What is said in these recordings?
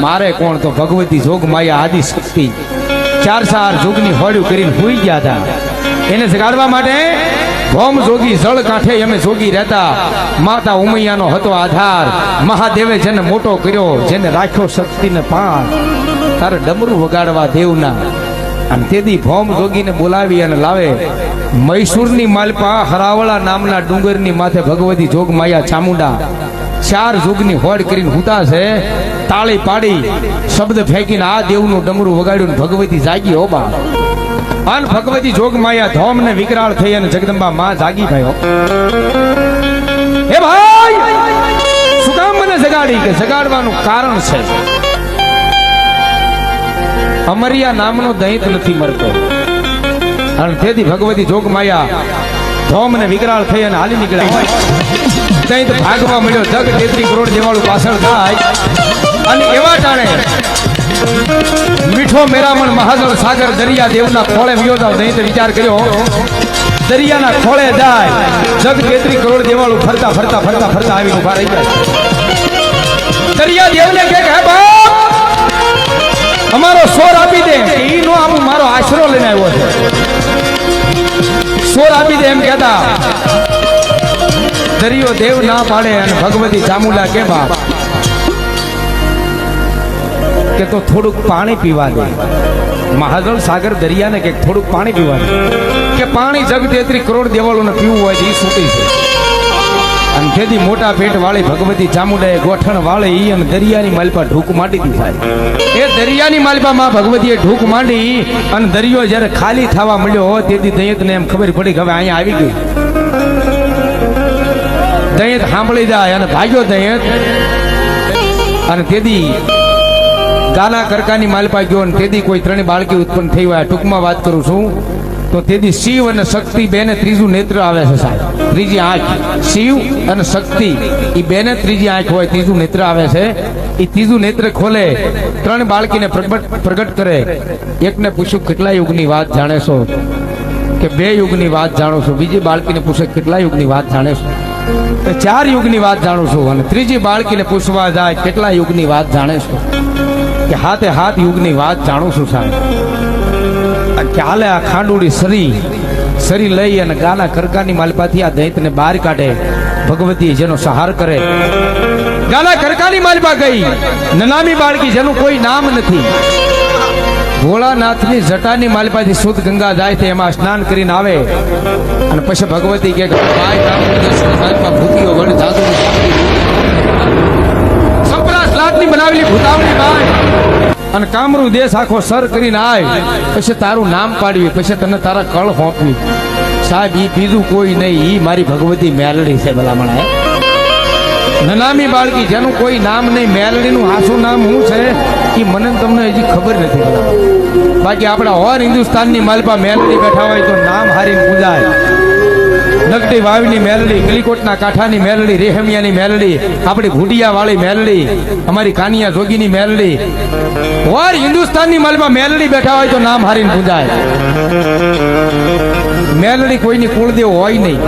મારે કોણ તો ભગવતી જોગ માયા આદિ શક્તિ ચાર ચાર જોગની હોડ્યું કરીને ભૂઈ ગયા હતા. એને જગાડવા માટે ભોમ જોગી જળ કાંઠે અમે જોગી રહેતા. માતા ઉમૈયાનો હતો આધાર. મહાદેવે જેને મોટો કર્યો, જેને રાખ્યો શક્તિને પાર. તારે ડમરું વગાડવા દેવના. અને તેથી ભોમ જોગીને બોલાવી અને લાવે મૈસૂરની માલપા હરાવળા નામના ડુંગરની માથે ભગવતી જોગ માયા ચામુંડા ચાર જોગની હોડ કરીને હુતા છે. તાળી પાડી શબ્દ ફેંકીને આ દેવનું ડમરું વગાડ્યું. ભગવતી જાગી હો બા. અને ભગવતી જોગ માયા ધોમ ને વિકરાળ થઈ અને જગદંબા માં જાગી ભાઈ. હે ભાઈ, શું કામ મને જગાડી? કે જગાડવાનું કારણ છે અમરિયા નામનો દૈત નથી મરતો. અને તેથી ભગવતી જોગ માયા ધોમ ને વિકરાળ થઈ અને હાલી નીકળ્યા. દૈત ભાગવા મળ્યો. જગ 33 કરોડ જેવાળું પાછળ થાય. અને એવા ટાણે મીઠો મેરામણ મહાજળ સાગર દરિયા દેવના ખોળે વિયો જાવ. દૈત વિચાર કર્યો દરિયાના ખોળે જાય. જગ 33 કરોડ દેવાળું ફરતા ફરતા ફરતા ફરતા આવીને ઉભા રહી જાય. દરિયા દેવને કહે હે બાપ, અમારો સોર આપી દે. ઈ નો આપું, મારો આશરો લઈને આવ્યો છે. સોર આપી દે એમ કહેતા દરિયો દેવ ના પાડે. અને ભગવતી ચામુંડા કે બાપ કે તો થોડુંક પાણી પીવા દે. મહાજળ સાગર દરિયાને કે થોડુંક પાણી પીવા દે. કે પાણી જગ 33 કરોડ દેવાળું ને પીવું હોય તો એ સૂટી છે. અને તેથી મોટા પેટ વાળી ભગવતી ચામુંડાએ ગોઠણ વાળી અને દરિયાની માલપા ઢૂક માંડી દીધી. એ દરિયાની માલપા માં ભગવતીએ ઢૂક માંડી અને દરિયો જ્યારે ખાલી થવા મળ્યો તેથી દૈતને એમ ખબર પડી કે હવે અહીંયા આવી ગઈ. દૈત સાંભળી જાય અને ભાગ્યો દૈત. અને તેથી ગાના કરકાની માલપા ગયો. અને તેથી કોઈ ત્રણેય બાળકી ઉત્પન્ન થઈ હોય. ટૂંકમાં વાત કરું છું તો તેથી શિવ અને શક્તિ બેને ત્રીજું નેત્ર આવે છે સાહેબ. ત્રીજી આંખ. શિવ અને શક્તિ એ બેને ત્રીજી આંખ હોય, ત્રીજું નેત્ર આવે છે. એ ત્રીજું નેત્ર ખોલે, ત્રણ બાળકીને પ્રગટ કરે. એકને પૂછ્યું કેટલા યુગની વાત જાણે છો? કે 2 યુગની વાત જાણો છો. બીજી બાળકીને પૂછે કેટલા યુગની વાત જાણે છો? 4 યુગની વાત જાણું છું. અને ત્રીજી બાળકીને પૂછવા જાય કેટલા યુગની વાત જાણે છો? કે 7 યુગની વાત જાણું છું સાહેબ. ચાલે આ ખાંડુડી સરી લઈ અને ગાના કરકાની માલપાથી આ દૈતને બહાર કાઢે. ભગવતી જેનો સહાર કરે. ગાના કરકાની માલપા ગઈ. નનામી બાળકી જેનું કોઈ નામ નથી. ભોળાનાથની જટાની માલપાથી શુદ્ધ ગંગા જાય છે. એમાં સ્નાન કરીને આવે. અને પછી ભગવતી કે ભૂતિઓ વડ જાદુ સંપરા સ્લાટની બનાવેલી ભૂતાવળી બાય અને કામરૂ દેશ આખો સર કરીને આય. પછી તારું નામ પાડવી, પછી તને તારા કળ હોંપવી. સાહેબ ઈ બીજું કોઈ નહીં, ઈ મારી ભગવતી મેલડી છે. ભલામણ નનામી બાળકી જેનું કોઈ નામ નહીં. મેલડીનું હાસું નામ શું છે એ મને તમને હજી ખબર નથી. બાકી આપણા ઓર હિન્દુસ્તાનની માલપા મેલડી બેઠા હોય તો નામ હારીને પૂજાય. નગટી વાવની મેલડી, કલીકોટના કાંઠાની મેલડી, રેહમિયાની મેલડી, આપણી ભૂડિયા વાળી મેલડી, અમારી કાનિયા જોગીની મેલડી. ઓર હિન્દુસ્તાનની માલપા મેલડી બેઠા હોય તો નામ હારીને પૂજાય. મેલડી કોઈની કુળદેવ હોય નહીં.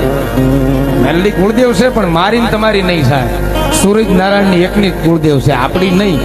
મેલડી કુળદેવ છે પણ મારીને તમારી નહીં થાય. સૂરજ નારાયણની એકની કુળદેવ છે, આપણી નહીં.